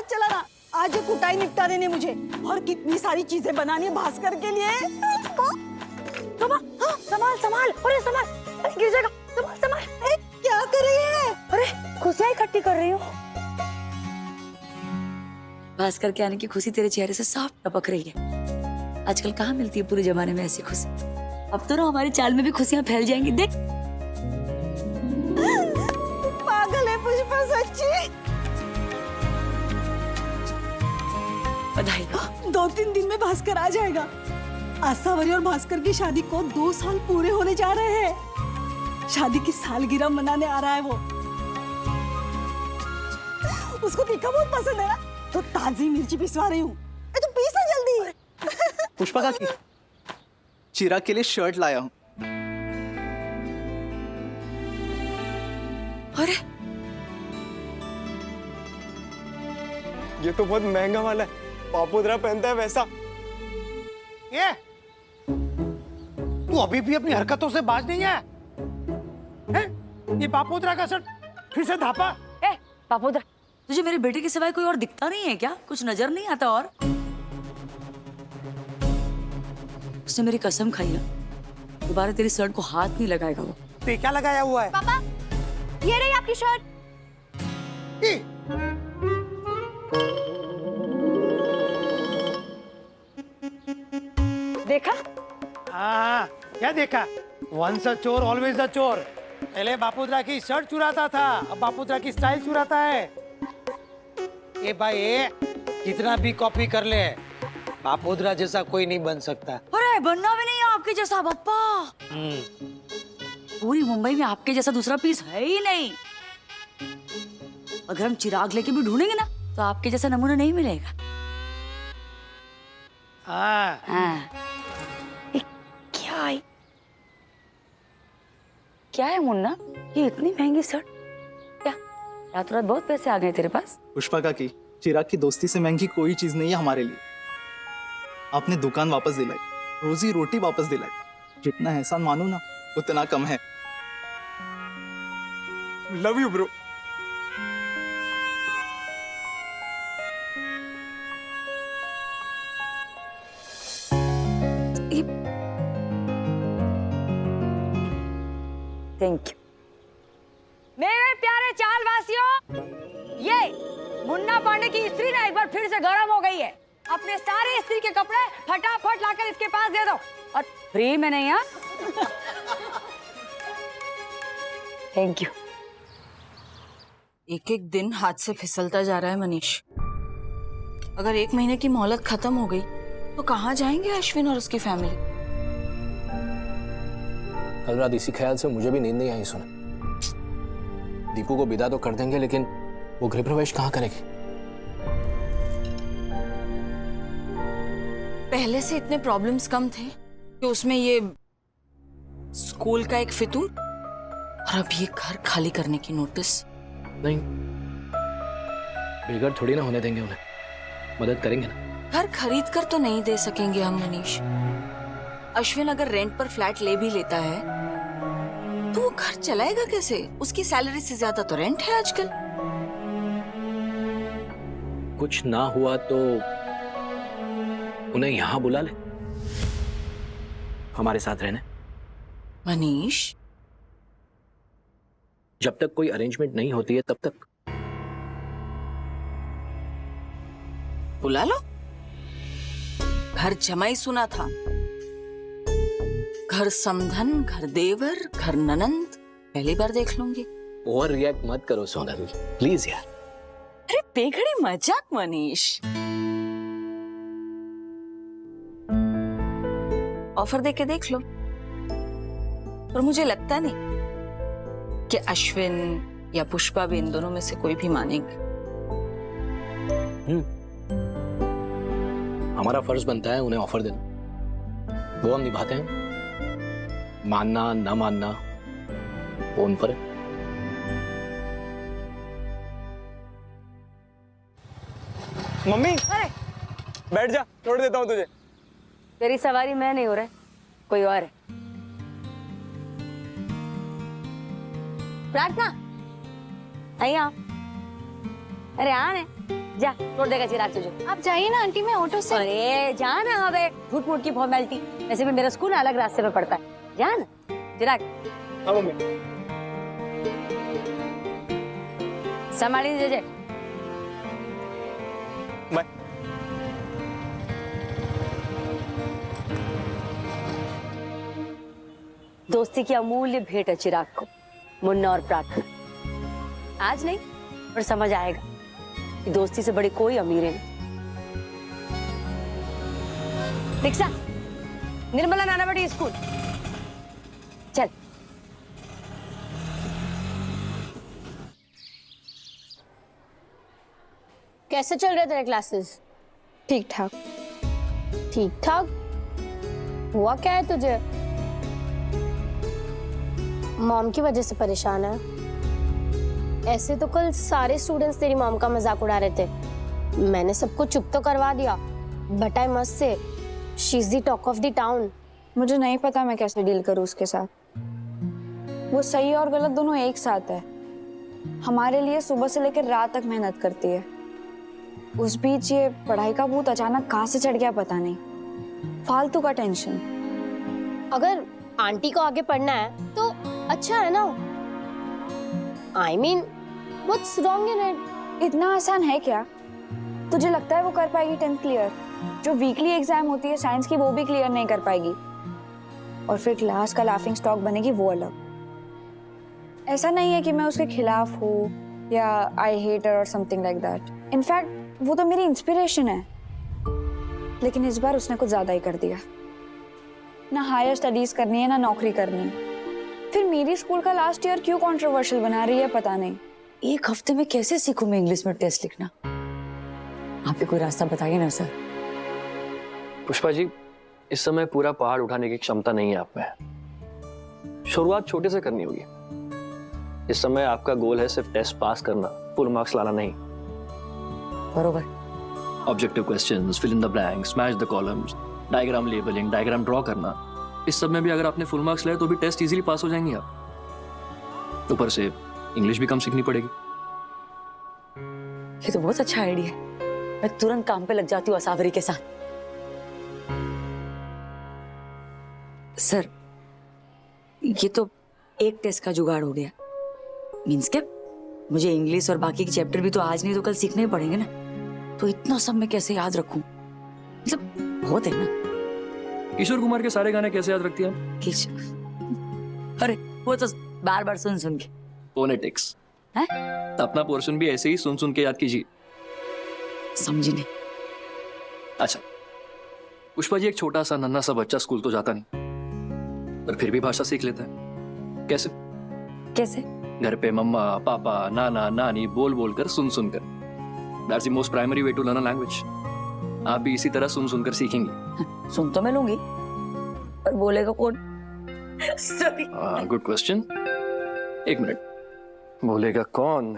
हाथ चलाना। आज ये कुटाई निपटा देने मुझे, और कितनी सारी चीजें बनानी है भास्कर के लिए। संभाल संभाल, अरे संभाल, अरे गिर जाएगा, संभाल संभाल। क्या कर रही है? अरे खुशियाँ इकट्ठी कर रही हूँ। भास्कर के आने की खुशी तेरे चेहरे से साफ टपक रही है। आजकल कहाँ मिलती है पूरे जमाने में ऐसी खुशी। अब तो ना हमारी चाल में भी खुशियाँ फैल जाएंगी, देख। पागल है पुष्पा सच्ची। बधाई हो। 2-3 दिन में भास्कर आ जाएगा। आसावरी और भास्कर की शादी को 2 साल पूरे होने जा रहे हैं। शादी की सालगिरह मनाने आ रहा है वो। उसको तीखा बहुत पसंद है ना, तो ताजी मिर्ची पिसवा रही हूँ। तू पीस ना जल्दी। पुष्पा काकी, चिराग के लिए शर्ट लाया हूँ। अरे ये तो बहुत महंगा वाला है, पापोदरा पहनता है वैसा। ये तू अभी भी अपनी हरकतों से बाज नहीं है? हैं? ये पापोदरा का शर्ट फिर से धापा। ए पापोदरा, तुझे मेरे बेटे के सिवाय कोई और दिखता नहीं है क्या? कुछ नजर नहीं आता? और उसने मेरी कसम खाई है, दोबारा तेरी शर्ट को हाथ नहीं लगाएगा वो। पे क्या लगाया हुआ है? पापा, ये रही आपकी शर्ट। देखा? हाँ, क्या देखा? वंस अ चोर ऑलवेज अ चोर। पहले बापूद्रा की शर्ट चुराता था, अब बापूद्रा की स्टाइल चुराता है। ए भाई, कितना भी कॉपी कर ले, बापूद्रा जैसा कोई नहीं बन सकता। अरे बनना भी नहीं है आपके जैसा पप्पा। पूरी मुंबई में आपके जैसा दूसरा पीस है ही नहीं। अगर हम चिराग लेके भी ढूंढेंगे ना, तो आपके जैसा नमूना नहीं मिलेगा। हाँ। क्या है मुन्ना, ये इतनी महंगी शर्ट? क्या रातों रात बहुत पैसे आ गए तेरे पास? पुष्पा काकी, चिराग की दोस्ती से महंगी कोई चीज नहीं है हमारे लिए। आपने दुकान वापस दिलाई, रोजी रोटी वापस दिलाई। जितना एहसान मानो ना, उतना कम है। Love you bro. Thank you. मेरे प्यारे चालवासियों, ये मुन्ना पांडे की स्त्री ना एक बार फिर से गर्म हो गई है। अपने सारे स्त्री के कपड़े फटाफट लाकर इसके पास दे दो, और फ्री में नहीं। हाँ, थैंक यू। एक एक दिन हाथ से फिसलता जा रहा है मनीष। अगर 1 महीने की मोहलत खत्म हो गई तो कहाँ जाएंगे अश्विन और उसकी फैमिली? कल रात इसी ख्याल से मुझे भी नींद नहीं आई। सुना, दीपू को विदा तो कर देंगे, लेकिन वो गृह प्रवेश कहाँ करेगी? पहले से इतने प्रॉब्लम्स कम थे कि उसमें ये स्कूल का एक फितूर, और अब ये घर खाली करने की नोटिस। नहीं, बेघर थोड़ी ना होने देंगे उन्हें, मदद करेंगे ना। घर खरीद कर तो नहीं दे सकेंगे हम मनीष। अश्विन अगर रेंट पर फ्लैट ले भी लेता है तो वो घर चलाएगा कैसे? उसकी सैलरी से ज्यादा तो रेंट है आजकल। कुछ ना हुआ तो उन्हें यहाँ बुला ले, हमारे साथ रहने। मनीष, जब तक कोई अरेंजमेंट नहीं होती है तब तक बुला लो। घर जमाई सुना था, घर समधन, घर देवर, घर ननंद पहली बार देख लूंगी। ओवर रिएक्ट मत करो सोनल, प्लीज यार। अरे बेघड़ी मजाक मनीष। ऑफर देके देख लो। पर मुझे लगता नहीं कि अश्विन या पुष्पा भी इन दोनों में से कोई भी मानेंगे। हमारा फर्ज बनता है उन्हें ऑफर देना, वो हम निभाते हैं। मानना ना मानना वो उन पर है। मम्मी, अरे बैठ जा, छोड़ देता हूँ तुझे। तेरी सवारी मैं नहीं हो रहा है, कोई और है। प्रार्थना, आई आओ। अरे आ जा छोड़ देगा चिराग तुझे। आप जाइए ना आंटी, मैं ऑटो से। अरे जा ना, अबे झूठ मूठ की फॉर्मेलिटी। वैसे भी मेरा स्कूल अलग रास्ते पे पड़ता है, जा ना चिराग। हाँ मम्मी। संभाली दीजिए। बाय। दोस्ती की अमूल्य भेंट है चिराग को मुन्ना और प्रार्थना। आज नहीं पर समझ आएगा कि दोस्ती से बड़ी कोई अमीर है नहीं। दीक्षा, निर्मला नानावटी स्कूल चल। कैसे चल रहे तेरे क्लासेस? ठीक ठाक। ठीक ठाक? हुआ क्या है तुझे? मॉम की वजह से परेशान है? ऐसे तो कल सारे स्टूडेंट्स तेरी मॉम का मजाक उड़ा रहे थे। मैंने सबको चुप तो करवा दिया, but I must say she is the talk of the town. मुझे नहीं पता मैं कैसे डील करूं उसके साथ। वो सही और गलत दोनों एक साथ है। हमारे लिए सुबह से लेकर रात तक मेहनत करती है। उस बीच ये पढ़ाई का भूत अचानक कहाँ से चढ़ गया पता नहीं। फालतू का टेंशन। अगर आंटी को आगे पढ़ना है तो अच्छा है ना। I mean what's wrong in it? इतना आसान है क्या? तुझे लगता है वो कर पाएगी 10th क्लियर? जो वीकली एग्जाम होती है साइंस की वो भी क्लियर नहीं कर पाएगी, और फिर क्लास का लाफिंग स्टॉक बनेगी वो अलग। ऐसा नहीं है कि मैं उसके खिलाफ हूँ या आई हेट हर और समथिंग लाइक दैट। इनफैक्ट वो तो मेरी इंस्पिरेशन है, लेकिन इस बार उसने कुछ ज्यादा ही कर दिया। ना हायर स्टडीज करनी है ना नौकरी करनी है। फिर मेरी स्कूल का लास्ट ईयर क्यों कंट्रोवर्शियल बना रही है पता नहीं। एक हफ्ते में कैसे सीखूं मैं इंग्लिश में टेस्ट लिखना? आप भी कोई रास्ता बताइए ना सर। पुष्पा जी, इस समय पूरा पहाड़ उठाने की क्षमता नहीं है आप में। शुरुआत छोटे से करनी होगी। इस समय आपका गोल है सिर्फ टेस्ट पास करना, फुल मार्क्स लाना नहीं। बरोबर। Objective questions, fill in the blanks, match the columns, diagram labelling, diagram draw करना। इस सब में भी अगर आपने फुल मार्क्स लाए तो भी टेस्ट इजीली पास हो जाएंगे आप। ऊपर से इंग्लिश भी कम सीखनी पड़ेगी। ये तो बहुत अच्छा आइडिया है। मैं तुरंत काम पे लग जाती हूँ असावरी के साथ। सर, ये तो एक टेस्ट का जुगाड़ हो गया। मीन्स क्या, मुझे इंग्लिश और बाकी के चैप्टर भी तो आज नहीं तो कल सीखने ही पड़ेंगे ना। तो इतना सब मैं कैसे याद रखूं? मतलब बहुत है ना। किशोर कुमार के सारे गाने कैसे याद रखती हैं आप? अरे वो तो बार बार सुन सुन के। फोनेटिक्स हैं? अपना पोर्शन भी ऐसे ही सुन सुन के याद कीजिए। समझी नहीं। अच्छा पुष्पा जी, एक छोटा सा नन्हा सा बच्चा स्कूल तो जाता नहीं, पर फिर भी भाषा सीख लेता है। कैसे? कैसे? घर पे मम्मा पापा नाना नानी बोल बोल कर सुन सुन कर। That's the most primary way to learn a language. आप भी इसी तरह सुन सुनकर सीखेंगे। सुन तो मैं लूंगी, पर बोलेगा कौन? सॉरी। Good question. एक मिनट, बोलेगा कौन?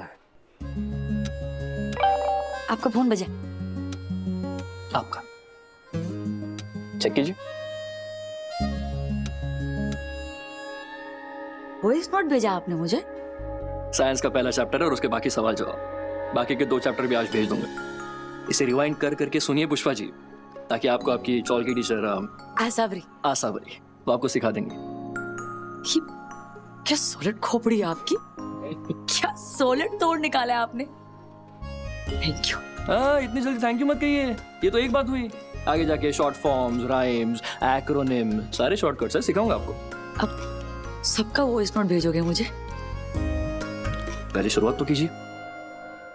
आपका फोन बजा। आपका चेक कीजिए। वॉइस नोट भेजा आपने मुझे? साइंस का पहला चैप्टर है और उसके बाकी सवाल जवाब। बाकी के 2 चैप्टर भी आज भेज दूंगा। इसे रिवाइंड कर करके सुनिए पुष्पा जी, ताकि आपको आपकी चौल की टीचर आसावरी वो आपको सिखा देंगे। क्या सॉलिड खोपड़ी है आपकी। क्या सॉलिड तोड़ निकाला है आपने। Thank you. इतनी जल्दी थैंक यू मत कहिए। ये तो एक बात हुई, आगे जाके शॉर्ट फॉर्म्स, राइम्स, एक्रोनिम, सारे शॉर्टकट्स है, सिखाऊंगा आपको। अब सबका वॉइस नोट भेजोगे मुझे? पहले शुरुआत तो कीजिए।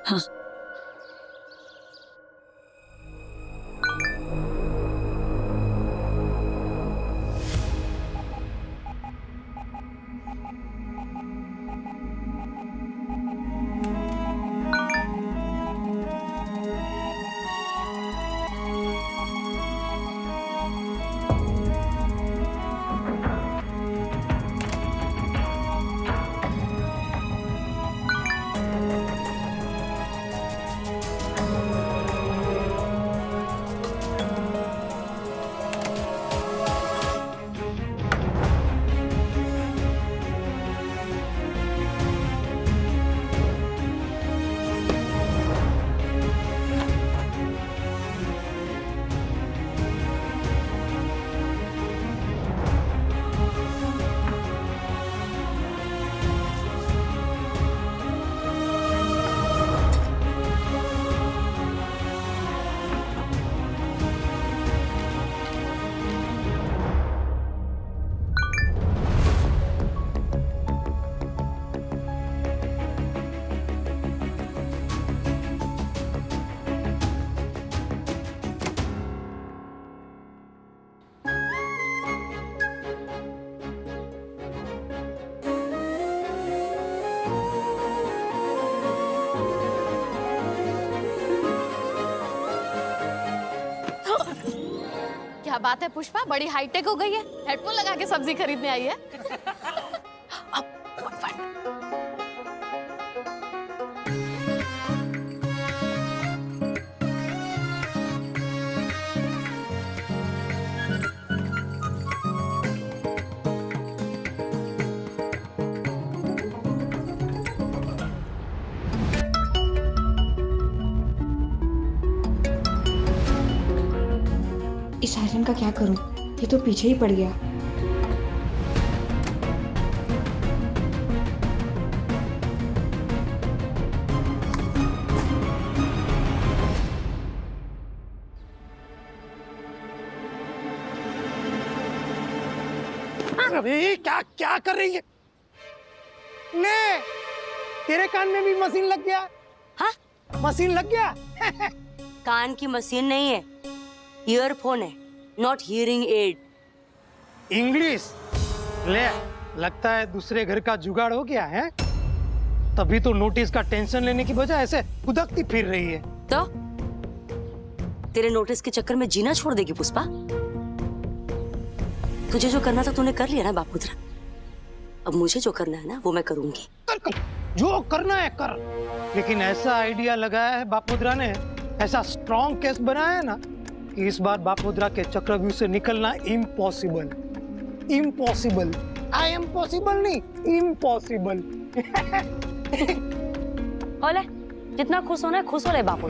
हाँ। बात है पुष्पा, बड़ी हाईटेक हो गई है, हेडफोन लगा के सब्जी खरीदने आई है। अब फटाफट। इस आयरन का क्या करूं? ये तो पीछे ही पड़ गया। अरे क्या क्या कर रही है? ले, तेरे कान में भी मशीन लग गया। हाँ? मशीन लग गया। कान की मशीन नहीं है, ईयरफोन है, नॉट हियरिंग एड। इंग्लिश ले, लगता है दूसरे घर का जुगाड़ हो गया है। तभी तो नोटिस का टेंशन लेने की बजाय ऐसे उदकती फिर रही है। तो तेरे नोटिस के चक्कर में जीना छोड़ देगी पुष्पा? तुझे जो करना था तूने कर लिया ना बापुत्रा। अब मुझे जो करना है ना वो मैं करूंगी। कर, जो करना है कर। लेकिन ऐसा आइडिया लगाया है बापुत्रा ने, ऐसा स्ट्रॉन्ग केस बनाया है ना कि इस बार बापुत्रा के चक्रव्यूह से निकलना impossible. Impossible. I am possible नहीं, इम्पॉसिबल। ओले, जितना खुश होना है खुश हो ले बापू।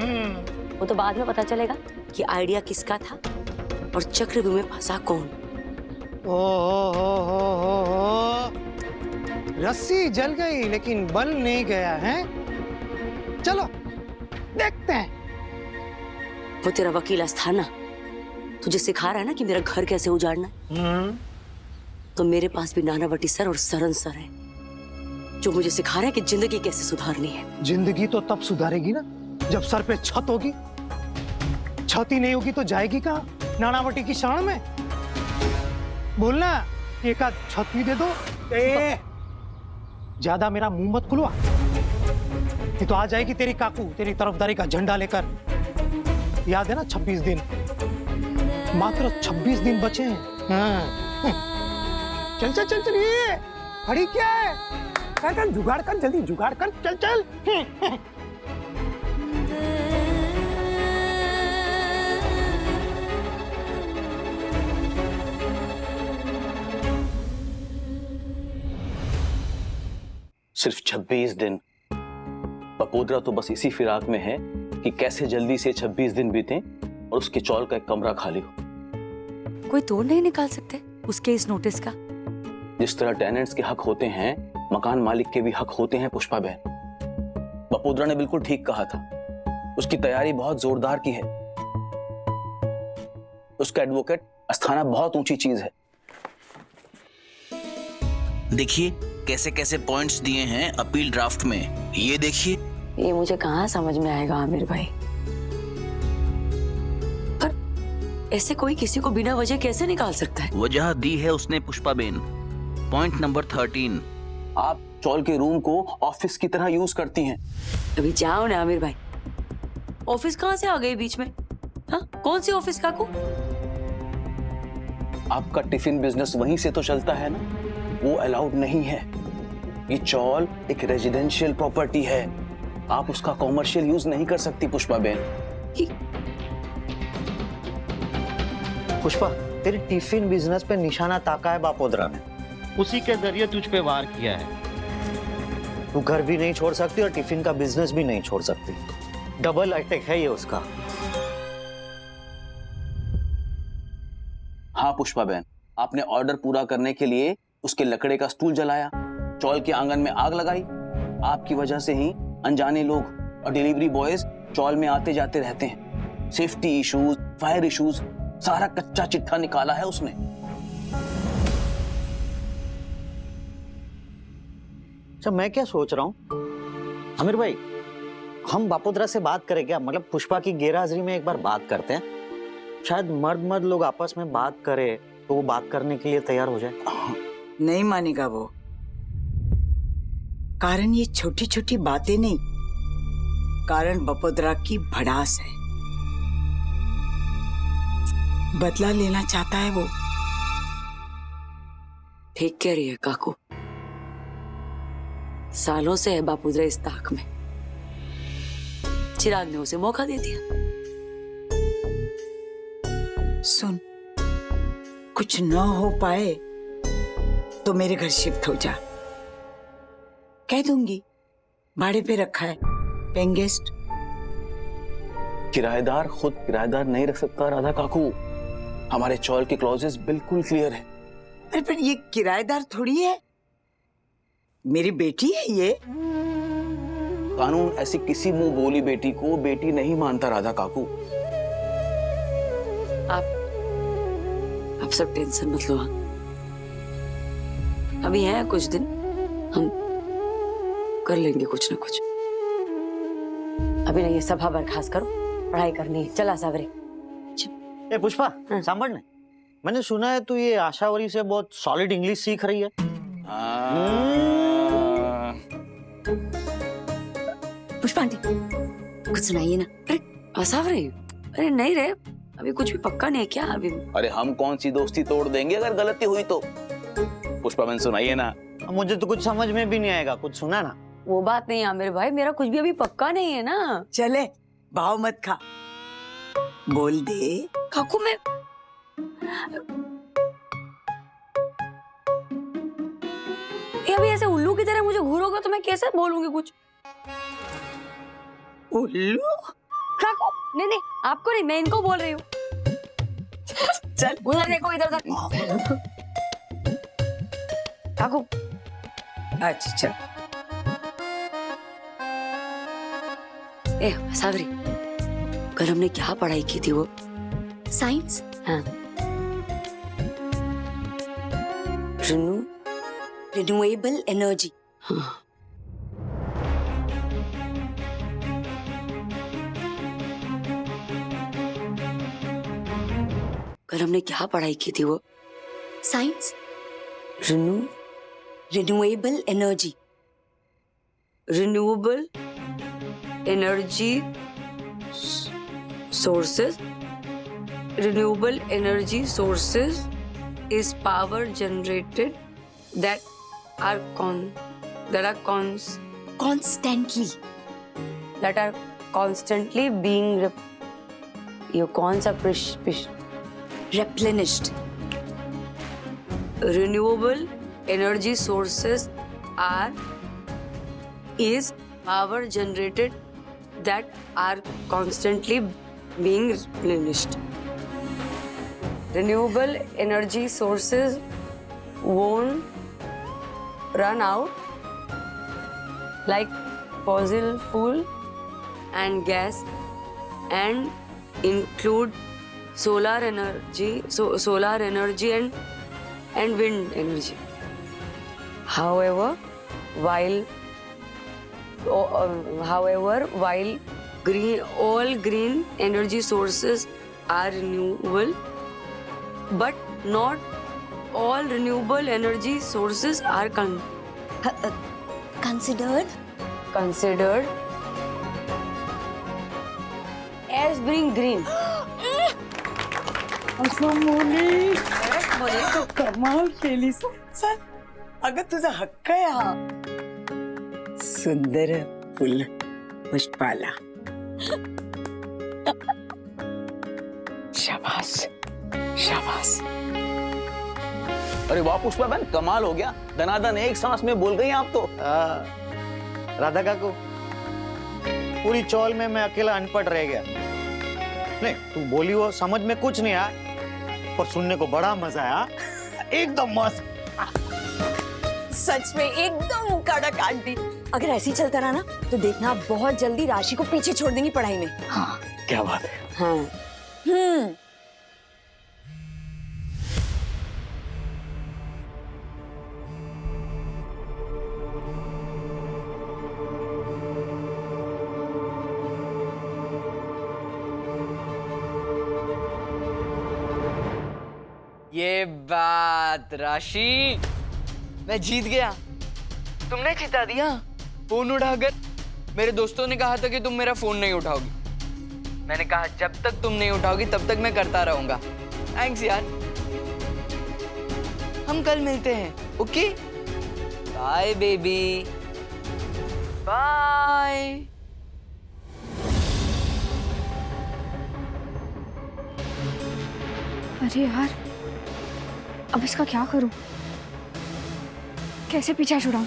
वो तो बाद में पता चलेगा कि आइडिया किसका था और चक्रव्यूह में फंसा कौन। ओ, रस्सी जल गई लेकिन बल नहीं गया है। चलो देखते हैं। वो तेरा वकील अस्थाना तुझे सिखा रहा है ना कि मेरा घर कैसे उजाड़ना है। तो मेरे पास भी नानावटी सर और सरन सर है जो मुझे सिखा रहे हैं कि जिंदगी कैसे सुधारनी है। जिंदगी तो तब सुधारेगी ना जब सर पे छत होगी। छत ही नहीं होगी तो जाएगी कहाँ? नानावटी की शरण में। बोलना एक आध छत भी दे दो। ज्यादा मेरा मुंह मत खुलवा, ये तो आ जाएगी तेरी काकू तेरी तरफदारी का झंडा लेकर। याद है ना 26 दिन, मात्र 26 दिन बचे हैं। हाँ। चल चल चल चल, ये खड़ी क्या है? चल जुगाड़ कर, जल्दी जुगाड़ कर, चल चल। सिर्फ 26 दिन। बपोद्रा तो बस इसी फिराक में है कि कैसे जल्दी से 26 दिन बीते और उसके चौल का एक कमरा खाली हो। कोई तोड़ नहीं निकाल सकते उसके इस नोटिस का? जिस तरह टेनेंट्स के हक होते हैं, मकान मालिक के भी हक होते हैं पुष्पा बहन। बपोद्रा ने बिल्कुल ठीक कहा था, उसकी तैयारी बहुत जोरदार की है। उसका एडवोकेट अस्थाना बहुत ऊंची चीज है। देखिए कैसे कैसे पॉइंट्स दिए हैं अपील ड्राफ्ट में, ये देखिए। ये मुझे कहाँ समझ में आएगा आमिर भाई? पर ऐसे कोई किसी को बिना वजह कैसे निकाल सकता है? वजह दी है उसने पुष्पा बेन। पॉइंट नंबर 13, आप चौल के रूम को ऑफिस की तरह यूज करती हैं। अभी जाओ ना आमिर भाई। ऑफिस कहाँ से आ गई बीच में? हाँ, कौन सी ऑफिस काकू? आपका टिफिन बिजनेस वहीं से तो चलता है ना, वो अलाउड नहीं है। ये चौल एक रेजिडेंशियल प्रॉपर्टी है, आप उसका कॉमर्शियल यूज नहीं कर सकती पुष्पा बेन। पुष्पा, तेरे टिफिन बिजनेस पे निशाना ताका है बापोद्रा ने। उसी के जरिए तुझ पे वार किया है। तू घर भी नहीं छोड़ सकती और टिफिन का बिजनेस भी नहीं छोड़ सकती। डबल अटैक है ये उसका। हाँ पुष्पा बहन, आपने ऑर्डर पूरा करने के लिए उसके लकड़े का स्टूल जलाया, चौल के आंगन में आग लगाई। आपकी वजह से ही अनजाने लोग और डिलीवरी बॉयज चौल में आते जाते रहते हैं। सेफ्टी इश्यूज, फायर इश्यूज, सारा कच्चा चिट्ठा निकाला है उसने। अच्छा, मैं क्या सोच रहा हूँ आमिर भाई, हम बापोद्रा से बात करें क्या? मतलब पुष्पा की गैरहाजिरी में एक बार बात करते हैं। शायद मर्द मर्द लोग आपस में बात करें तो वो बात करने के लिए तैयार हो जाए। नहीं मानेगा वो, कारण ये छोटी छोटी बातें नहीं, कारण बपोद्रा की भड़ास है। बदला लेना चाहता है वो। ठीक कह रही है काकू, सालों से है बापूद्रा इस ताक में, चिराग ने उसे मौका दे दिया। सुन, कुछ न हो पाए तो मेरे घर शिफ्ट हो जा, कह दूंगी भाड़े पे रखा है, पेइंग गेस्ट। किराएदार खुद किराएदार नहीं रख सकता राधा काकू, हमारे चौल के क्लॉजेस बिल्कुल क्लियर है। अरे पर ये किराएदार थोड़ी है, मेरी बेटी है ये। कानून ऐसी किसी मुंह बोली बेटी को बेटी नहीं मानता राधा काकू। आप सब टेंशन मत लो, अभी है कुछ दिन, हम कर लेंगे कुछ ना कुछ। अभी नहीं, ये सभा बर्खास्त करो, पढ़ाई करनी है। चला सावरी। ए पुष्पा, सांभर ने, मैंने सुना है तू ये आशावरी से बहुत सॉलिड इंग्लिश सीख रही है। पुष्पा आंटी कुछ सुनाइए ना। अरे आशावरी, अरे नहीं रे, अभी कुछ भी पक्का नहीं है क्या अभी? अरे हम कौन सी दोस्ती तोड़ देंगे अगर गलती हुई तो। पुष्पा बहन सुनाइए ना। मुझे तो कुछ समझ में भी नहीं आएगा, कुछ सुना ना। वो बात नहीं आमिर भाई, मेरा कुछ भी अभी पक्का नहीं है ना। चले भाव मत खा, बोल दे। काकू मैं ये अभी ऐसे उल्लू की तरह मुझे घूरोगे तो मैं कैसे बोलूंगी कुछ? उल्लू? काकू नहीं नहीं, आपको नहीं, मैं इनको बोल रही हूँ। चल उधर देखो, इधर उधर। काकू अच्छा चल। ए सावरी, कल हमने क्या पढ़ाई की थी वो? साइंस। हाँ, रिन्यूएबल एनर्जी। हाँ। कल हमने क्या पढ़ाई की थी वो? Science. Renewable energy, renewable energy sources. Renewable energy sources is power generated that are constantly being replenished. Renewable energy sources is power generated that are constantly being replenished. Renewable energy sources won't run out like fossil fuel and gas, and include solar energy and wind energy. However, while all green energy sources are renewable, but not all renewable energy sources are considered as being green. तो कमाल केली sir, अगं तुझा हक्क आहे हा. सुंदर full पुष्पाला. शाबाश शाबाश. अरे वाह पुष्पा बहन, कमाल हो गया, दनादन एक सांस में बोल गई आप तो. राधा काकू, पूरी चौल में मैं अकेला अनपढ़ रह गया. नहीं, तू बोली वो समझ में कुछ नहीं आया, पर सुनने को बड़ा मजा आया. एकदम मस्त. सच में एकदम कड़क आंटी. अगर ऐसे ही चलता रहा ना तो देखना बहुत जल्दी राशि को पीछे छोड़ देंगी पढ़ाई में. हाँ, क्या बात है. हाँ. ये बात राशि, मैं जीत गया. तुमने जिता दिया फोन उठाकर. मेरे दोस्तों ने कहा था कि तुम मेरा फोन नहीं उठाओगी. मैंने कहा जब तक तुम नहीं उठाओगी तब तक मैं करता रहूंगा. थैंक्स यार। हम कल मिलते हैं, ओके? Bye baby, bye. अरे यार, अब इसका क्या करूं? कैसे पीछा छुड़ाऊं?